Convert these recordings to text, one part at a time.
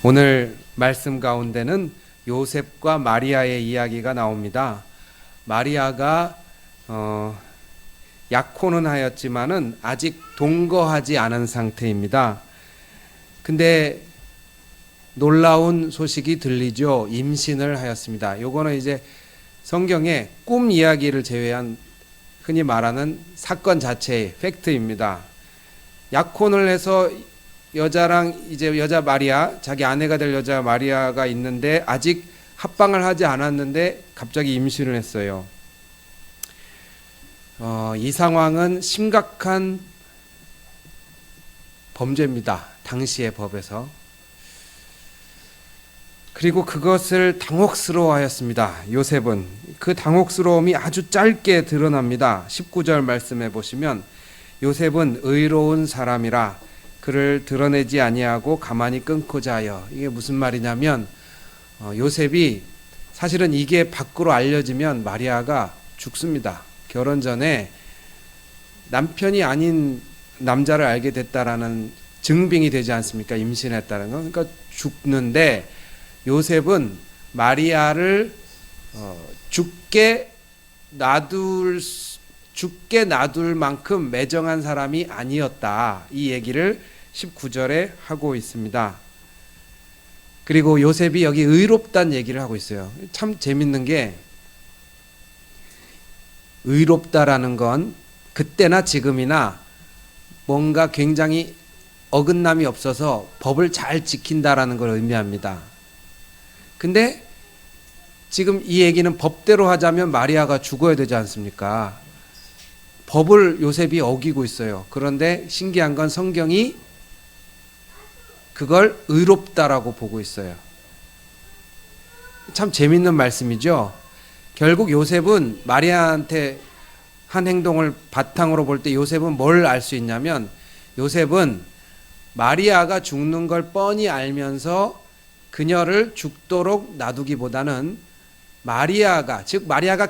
오늘 말씀 가운데는 요셉과 마리아의 이야기가 나옵니다. 마리아가 약혼은 하였지만은 아직 동거하지 않은 상태입니다. 근데 놀라운 소식이 들리죠. 임신을 하였습니다. 요거는 이제 성경의 꿈 이야기를 제외한 흔히 말하는 사건 자체의 팩트입니다. 약혼을 해서 여자랑 이제 여자 마리아, 자기 아내가 될 여자 마리아가 있는데 아직 합방을 하지 않았는데 갑자기 임신을 했어요. 이 상황은 심각한 범죄입니다. 당시의 법에서. 그리고 그것을 당혹스러워하였습니다. 요셉은 그 당혹스러움이 아주 짧게 드러납니다. 19절 말씀해 보시면 요셉은 의로운 사람이라 그를 드러내지 아니하고 가만히 끊고자 하여. 이게 무슨 말이냐면 요셉이 사실은 이게 밖으로 알려지면 마리아가 죽습니다. 결혼 전에 남편이 아닌 남자를 알게 됐다라는 증빙이 되지 않습니까? 임신했다는 건. 그러니까 죽는데 요셉은 마리아를 죽게 놔둘 만큼 매정한 사람이 아니었다. 이 얘기를 19절에 하고 있습니다. 그리고 요셉이 여기 의롭다는 얘기를 하고 있어요. 참 재밌는 게 의롭다라는 건 그때나 지금이나 뭔가 굉장히 어긋남이 없어서 법을 잘 지킨다라는 걸 의미합니다. 근데 지금 이 얘기는 법대로 하자면 마리아가 죽어야 되지 않습니까? 법을 요셉이 어기고 있어요. 그런데 신기한 건 성경이 그걸 의롭다라고 보고 있어요. 참 재밌는 말씀이죠. 결국 요셉은 마리아한테 한 행동을 바탕으로 볼 때 요셉은 뭘 알 수 있냐면 요셉은 마리아가 죽는 걸 뻔히 알면서 그녀를 죽도록 놔두기보다는 마리아가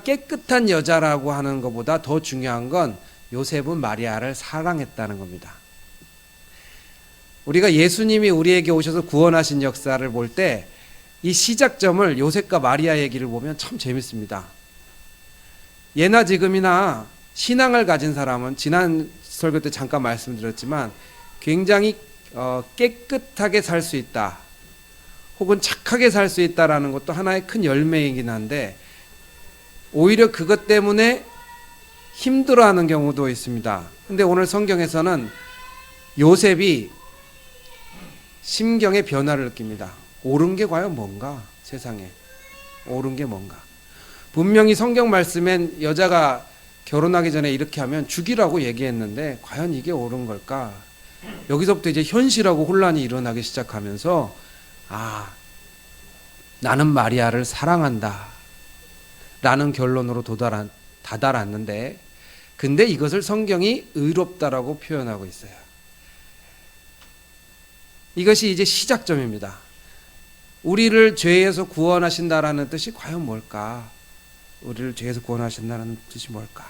깨끗한 여자라고 하는 것보다 더 중요한 건 요셉은 마리아를 사랑했다는 겁니다. 우리가 예수님이 우리에게 오셔서 구원하신 역사를 볼 때 이 시작점을 요셉과 마리아 얘기를 보면 참 재밌습니다. 예나 지금이나 신앙을 가진 사람은 지난 설교 때 잠깐 말씀드렸지만 굉장히 깨끗하게 살 수 있다. 혹은 착하게 살 수 있다라는 것도 하나의 큰 열매이긴 한데 오히려 그것 때문에 힘들어하는 경우도 있습니다. 근데 오늘 성경에서는 요셉이 심경의 변화를 느낍니다. 옳은 게 과연 뭔가? 세상에 옳은 게 뭔가? 분명히 성경 말씀엔 여자가 결혼하기 전에 이렇게 하면 죽이라고 얘기했는데 과연 이게 옳은 걸까? 여기서부터 이제 현실하고 혼란이 일어나기 시작하면서 나는 마리아를 사랑한다 라는 결론으로 다다랐는데 근데 이것을 성경이 의롭다라고 표현하고 있어요. 이것이 이제 시작점입니다. 우리를 죄에서 구원하신다라는 뜻이 과연 뭘까? 우리를 죄에서 구원하신다는 뜻이 뭘까?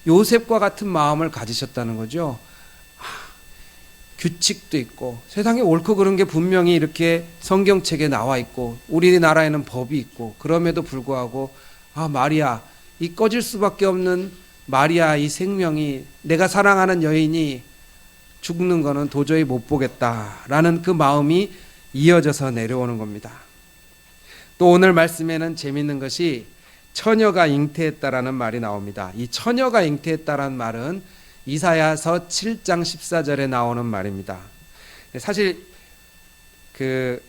요셉과 같은 마음을 가지셨다는 거죠. 규칙도 있고 세상에 옳고 그른 게 분명히 이렇게 성경책에 나와 있고 우리나라에는 법이 있고 그럼에도 불구하고 마리아, 이 꺼질 수밖에 없는 마리아 이 생명이 내가 사랑하는 여인이 죽는 거는 도저히 못 보겠다라는 그 마음이 이어져서 내려오는 겁니다. 또 오늘 말씀에는 재밌는 것이 처녀가 잉태했다라는 말이 나옵니다. 이 처녀가 잉태했다라는 말은 이사야서 7장 14절에 나오는 말입니다. 사실 그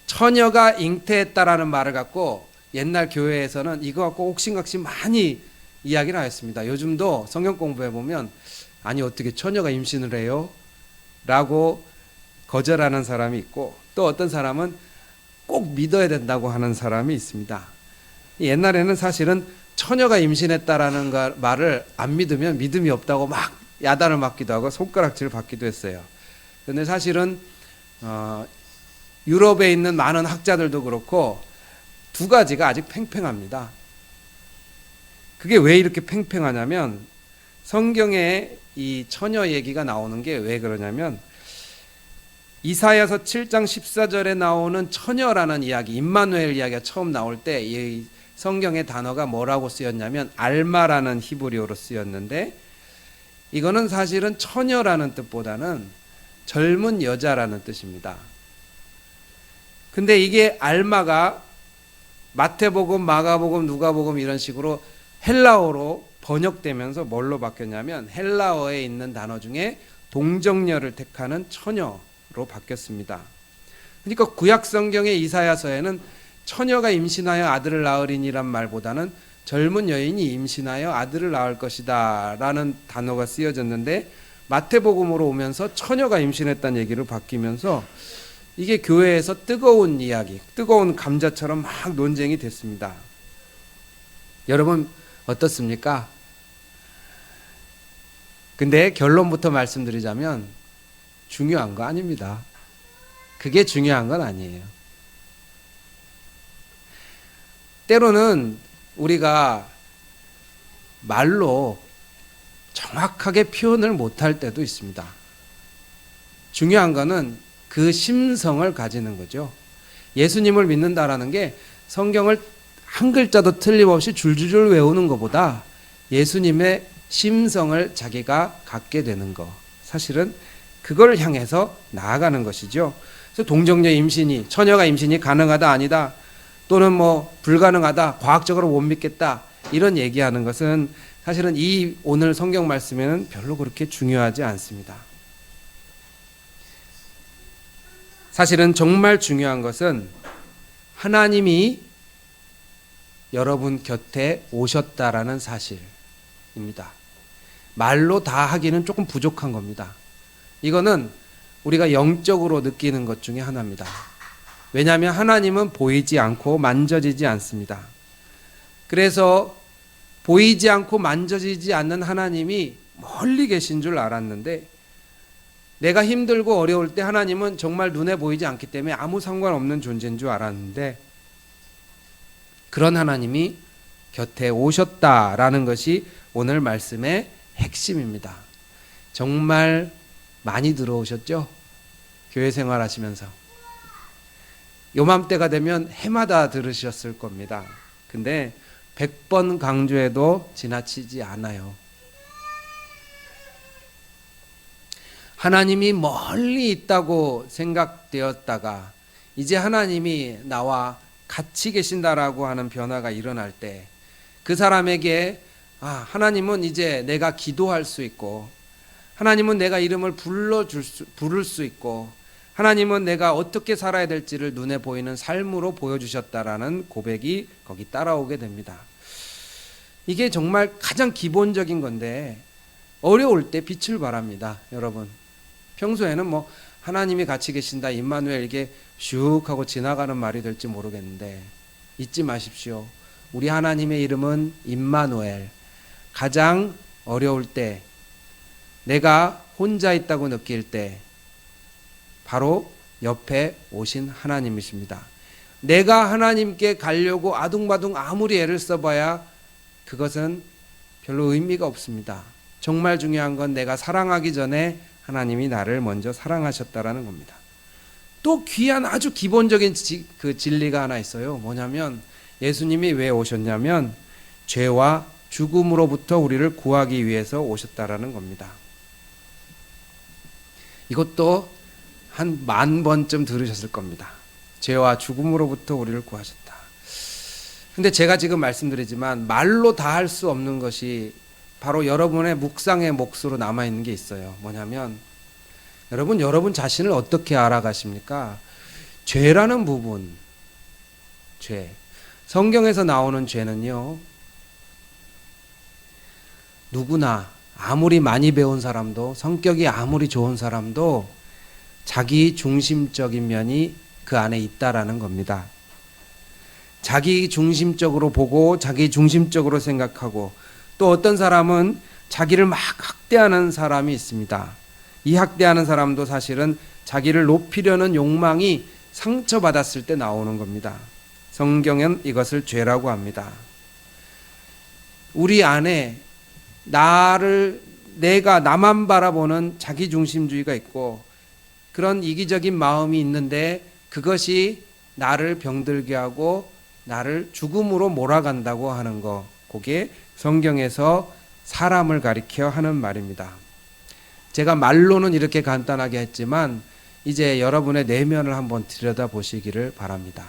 처녀가 잉태했다라는 말을 갖고 옛날 교회에서는 이거 갖고 옥신각신 많이 이야기를 하였습니다. 요즘도 성경 공부해 보면 아니 어떻게 처녀가 임신을 해요? 라고 거절하는 사람이 있고 또 어떤 사람은 꼭 믿어야 된다고 하는 사람이 있습니다. 옛날에는 사실은 처녀가 임신했다라는 말을 안 믿으면 믿음이 없다고 막 야단을 맞기도 하고 손가락질을 받기도 했어요. 그런데 사실은 유럽에 있는 많은 학자들도 그렇고 두 가지가 아직 팽팽합니다. 그게 왜 이렇게 팽팽하냐면 성경에 이 처녀 얘기가 나오는 게 왜 그러냐면 이사야서 7장 14절에 나오는 처녀라는 이야기, 임마누엘 이야기가 처음 나올 때 이 성경의 단어가 뭐라고 쓰였냐면 알마라는 히브리어로 쓰였는데, 이거는 사실은 처녀라는 뜻보다는 젊은 여자라는 뜻입니다. 근데 이게 알마가 마태복음, 마가복음, 누가복음 이런 식으로 헬라어로 번역되면서 뭘로 바뀌었냐면 헬라어에 있는 단어 중에 동정녀를 택하는 처녀로 바뀌었습니다. 그러니까 구약 성경의 이사야서에는 처녀가 임신하여 아들을 낳으리니란 말보다는 젊은 여인이 임신하여 아들을 낳을 것이다 라는 단어가 쓰여졌는데, 마태복음으로 오면서 처녀가 임신했다는 얘기로 바뀌면서 이게 교회에서 뜨거운 이야기, 뜨거운 감자처럼 막 논쟁이 됐습니다. 여러분 어떻습니까? 근데 결론부터 말씀드리자면 중요한 거 아닙니다. 그게 중요한 건 아니에요. 때로는 우리가 말로 정확하게 표현을 못할 때도 있습니다. 중요한 거는 그 심성을 가지는 거죠. 예수님을 믿는다라는 게 성경을 한 글자도 틀림없이 줄줄줄 외우는 것보다 예수님의 심성을 자기가 갖게 되는 거, 사실은 그걸 향해서 나아가는 것이죠. 그래서 동정녀 임신이, 처녀가 임신이 가능하다 아니다, 또는 뭐 불가능하다, 과학적으로 못 믿겠다, 이런 얘기하는 것은 사실은 이 오늘 성경 말씀에는 별로 그렇게 중요하지 않습니다. 사실은 정말 중요한 것은 하나님이 여러분 곁에 오셨다라는 사실입니다. 말로 다 하기는 조금 부족한 겁니다. 이거는 우리가 영적으로 느끼는 것 중에 하나입니다. 왜냐하면 하나님은 보이지 않고 만져지지 않습니다. 그래서 보이지 않고 만져지지 않는 하나님이 멀리 계신 줄 알았는데, 내가 힘들고 어려울 때 하나님은 정말 눈에 보이지 않기 때문에 아무 상관없는 존재인 줄 알았는데, 그런 하나님이 곁에 오셨다라는 것이 오늘 말씀의 핵심입니다. 정말 많이 들어오셨죠? 교회 생활하시면서 요맘때가 되면 해마다 들으셨을 겁니다. 근데 100번 강조해도 지나치지 않아요. 하나님이 멀리 있다고 생각되었다가 이제 하나님이 나와 같이 계신다라고 하는 변화가 일어날 때, 그 사람에게 하나님은 이제 내가 기도할 수 있고, 하나님은 내가 이름을 부를 수 있고, 하나님은 내가 어떻게 살아야 될지를 눈에 보이는 삶으로 보여주셨다라는 고백이 거기 따라오게 됩니다. 이게 정말 가장 기본적인 건데 어려울 때 빛을 발합니다. 여러분, 평소에는 뭐 하나님이 같이 계신다, 임마누엘, 이게 슉 하고 지나가는 말이 될지 모르겠는데 잊지 마십시오. 우리 하나님의 이름은 임마누엘. 가장 어려울 때, 내가 혼자 있다고 느낄 때 바로 옆에 오신 하나님이십니다. 내가 하나님께 가려고 아둥바둥 아무리 애를 써봐야 그것은 별로 의미가 없습니다. 정말 중요한 건 내가 사랑하기 전에 하나님이 나를 먼저 사랑하셨다라는 겁니다. 또 귀한 아주 기본적인 그 진리가 하나 있어요. 뭐냐면 예수님이 왜 오셨냐면 죄와 죽음으로부터 우리를 구하기 위해서 오셨다라는 겁니다. 이것도 한 10,000번쯤 들으셨을 겁니다. 죄와 죽음으로부터 우리를 구하셨다. 근데 제가 지금 말씀드리지만 말로 다 할 수 없는 것이 바로 여러분의 묵상의 몫으로 남아있는 게 있어요. 뭐냐면 여러분 자신을 어떻게 알아가십니까? 죄라는 부분, 죄. 성경에서 나오는 죄는요, 누구나 아무리 많이 배운 사람도, 성격이 아무리 좋은 사람도 자기 중심적인 면이 그 안에 있다라는 겁니다. 자기 중심적으로 보고 자기 중심적으로 생각하고, 또 어떤 사람은 자기를 막 학대하는 사람이 있습니다. 이 학대하는 사람도 사실은 자기를 높이려는 욕망이 상처받았을 때 나오는 겁니다. 성경은 이것을 죄라고 합니다. 우리 안에 내가 나만 바라보는 자기중심주의가 있고, 그런 이기적인 마음이 있는데 그것이 나를 병들게 하고 나를 죽음으로 몰아간다고 하는 거, 그게 성경에서 사람을 가리켜 하는 말입니다. 제가 말로는 이렇게 간단하게 했지만 이제 여러분의 내면을 한번 들여다보시기를 바랍니다.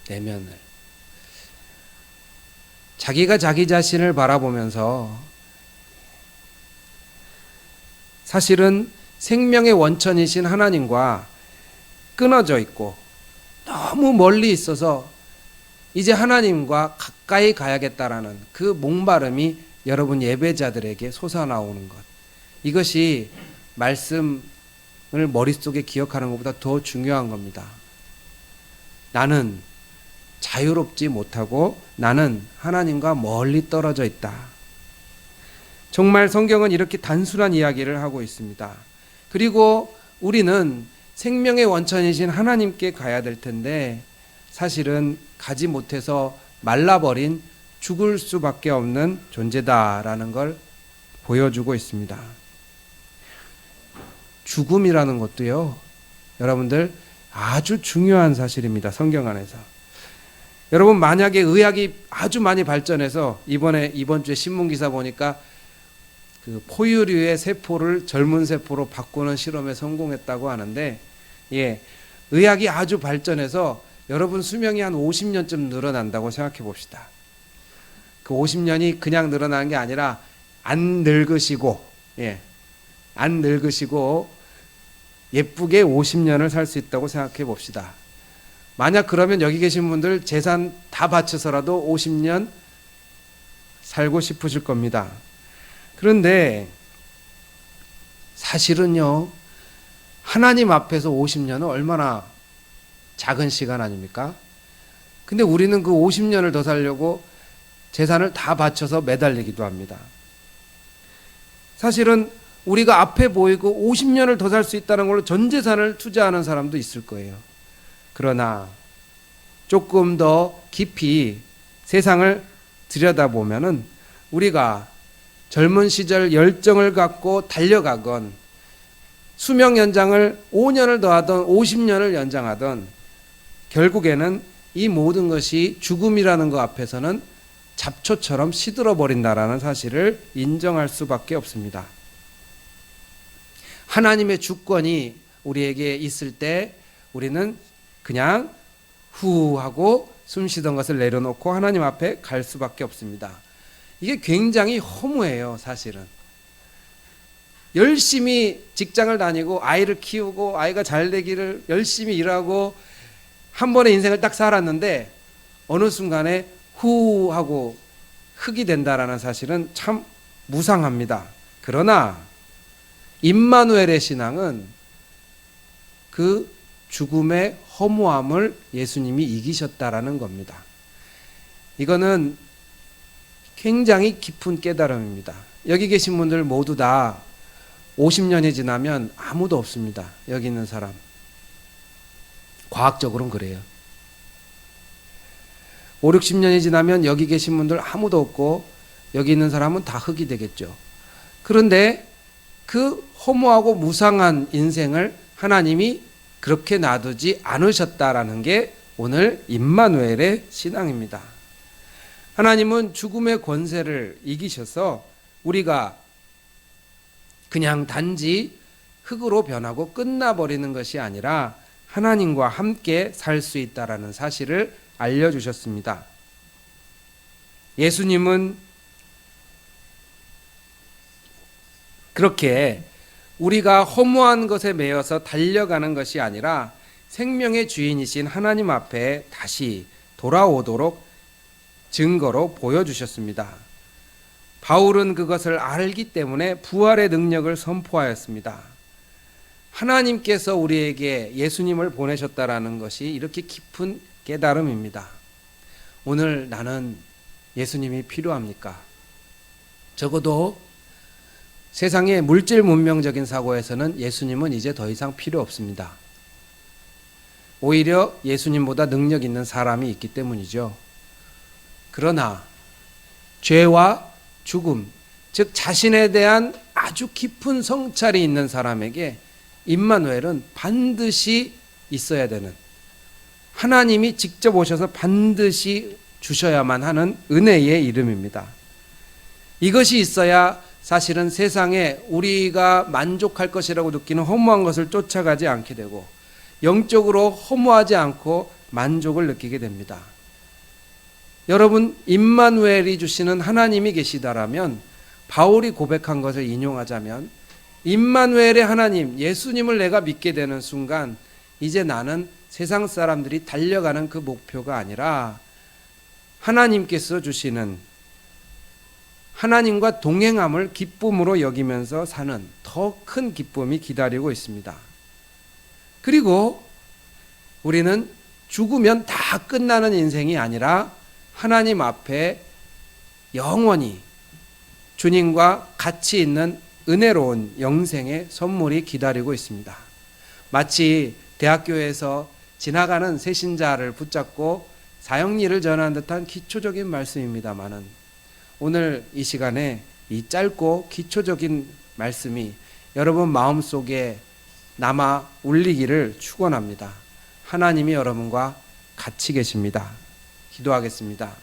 내면을. 자기가 자기 자신을 바라보면서 사실은 생명의 원천이신 하나님과 끊어져 있고 너무 멀리 있어서 이제 하나님과 가까이 가야겠다라는 그 목마름이 여러분 예배자들에게 솟아나오는 것, 이것이 말씀을 머릿속에 기억하는 것보다 더 중요한 겁니다. 나는 자유롭지 못하고 나는 하나님과 멀리 떨어져 있다. 정말 성경은 이렇게 단순한 이야기를 하고 있습니다. 그리고 우리는 생명의 원천이신 하나님께 가야 될 텐데 사실은 가지 못해서 말라버린 죽을 수밖에 없는 존재다라는 걸 보여주고 있습니다. 죽음이라는 것도요, 여러분들 아주 중요한 사실입니다. 성경 안에서. 여러분, 만약에 의학이 아주 많이 발전해서 이번 주에 신문 기사 보니까 그 포유류의 세포를 젊은 세포로 바꾸는 실험에 성공했다고 하는데, 의학이 아주 발전해서 여러분 수명이 한 50년쯤 늘어난다고 생각해 봅시다. 그 50년이 그냥 늘어나는 게 아니라 안 늙으시고 예쁘게 50년을 살 수 있다고 생각해 봅시다. 만약 그러면 여기 계신 분들 재산 다 바쳐서라도 50년 살고 싶으실 겁니다. 그런데 사실은요, 하나님 앞에서 50년은 얼마나 작은 시간 아닙니까? 근데 우리는 그 50년을 더 살려고 재산을 다 바쳐서 매달리기도 합니다. 사실은 우리가 앞에 보이고 50년을 더 살 수 있다는 걸로 전 재산을 투자하는 사람도 있을 거예요. 그러나 조금 더 깊이 세상을 들여다보면은 우리가 젊은 시절 열정을 갖고 달려가건 수명 연장을 5년을 더하던 50년을 연장하던 결국에는 이 모든 것이 죽음이라는 것 앞에서는 잡초처럼 시들어 버린다라는 사실을 인정할 수밖에 없습니다. 하나님의 주권이 우리에게 있을 때 우리는 그냥 후 하고 숨쉬던 것을 내려놓고 하나님 앞에 갈 수밖에 없습니다. 이게 굉장히 허무해요, 사실은. 열심히 직장을 다니고 아이를 키우고 아이가 잘 되기를 열심히 일하고 한 번의 인생을 딱 살았는데 어느 순간에 후 하고 흙이 된다라는 사실은 참 무상합니다. 그러나 임마누엘의 신앙은 그 죽음의 허무함을 예수님이 이기셨다라는 겁니다. 이거는 굉장히 깊은 깨달음입니다. 여기 계신 분들 모두 다 50년이 지나면 아무도 없습니다. 여기 있는 사람. 과학적으로는 그래요. 5, 60년이 지나면 여기 계신 분들 아무도 없고 여기 있는 사람은 다 흙이 되겠죠. 그런데 그 허무하고 무상한 인생을 하나님이 그렇게 놔두지 않으셨다라는 게 오늘 임마누엘의 신앙입니다. 하나님은 죽음의 권세를 이기셔서 우리가 그냥 단지 흙으로 변하고 끝나버리는 것이 아니라 하나님과 함께 살 수 있다라는 사실을 알려주셨습니다. 예수님은 그렇게 우리가 허무한 것에 매여서 달려가는 것이 아니라 생명의 주인이신 하나님 앞에 다시 돌아오도록 증거로 보여주셨습니다. 바울은 그것을 알기 때문에 부활의 능력을 선포하였습니다. 하나님께서 우리에게 예수님을 보내셨다라는 것이 이렇게 깊은 깨달음입니다. 오늘 나는 예수님이 필요합니까? 적어도 세상의 물질 문명적인 사고에서는 예수님은 이제 더 이상 필요 없습니다. 오히려 예수님보다 능력 있는 사람이 있기 때문이죠. 그러나 죄와 죽음, 즉 자신에 대한 아주 깊은 성찰이 있는 사람에게 임마누엘은 반드시 있어야 되는, 하나님이 직접 오셔서 반드시 주셔야만 하는 은혜의 이름입니다. 이것이 있어야 사실은 세상에 우리가 만족할 것이라고 느끼는 허무한 것을 쫓아가지 않게 되고 영적으로 허무하지 않고 만족을 느끼게 됩니다. 여러분, 임마누엘이 주시는 하나님이 계시다라면, 바울이 고백한 것을 인용하자면, 임마누엘의 하나님, 예수님을 내가 믿게 되는 순간 이제 나는 세상 사람들이 달려가는 그 목표가 아니라 하나님께서 주시는, 하나님과 동행함을 기쁨으로 여기면서 사는 더 큰 기쁨이 기다리고 있습니다. 그리고 우리는 죽으면 다 끝나는 인생이 아니라 하나님 앞에 영원히 주님과 같이 있는 은혜로운 영생의 선물이 기다리고 있습니다. 마치 대학교에서 지나가는 새신자를 붙잡고 사형리를 전하는 듯한 기초적인 말씀입니다마는, 오늘 이 시간에 이 짧고 기초적인 말씀이 여러분 마음속에 남아 울리기를 축원합니다. 하나님이 여러분과 같이 계십니다. 기도하겠습니다.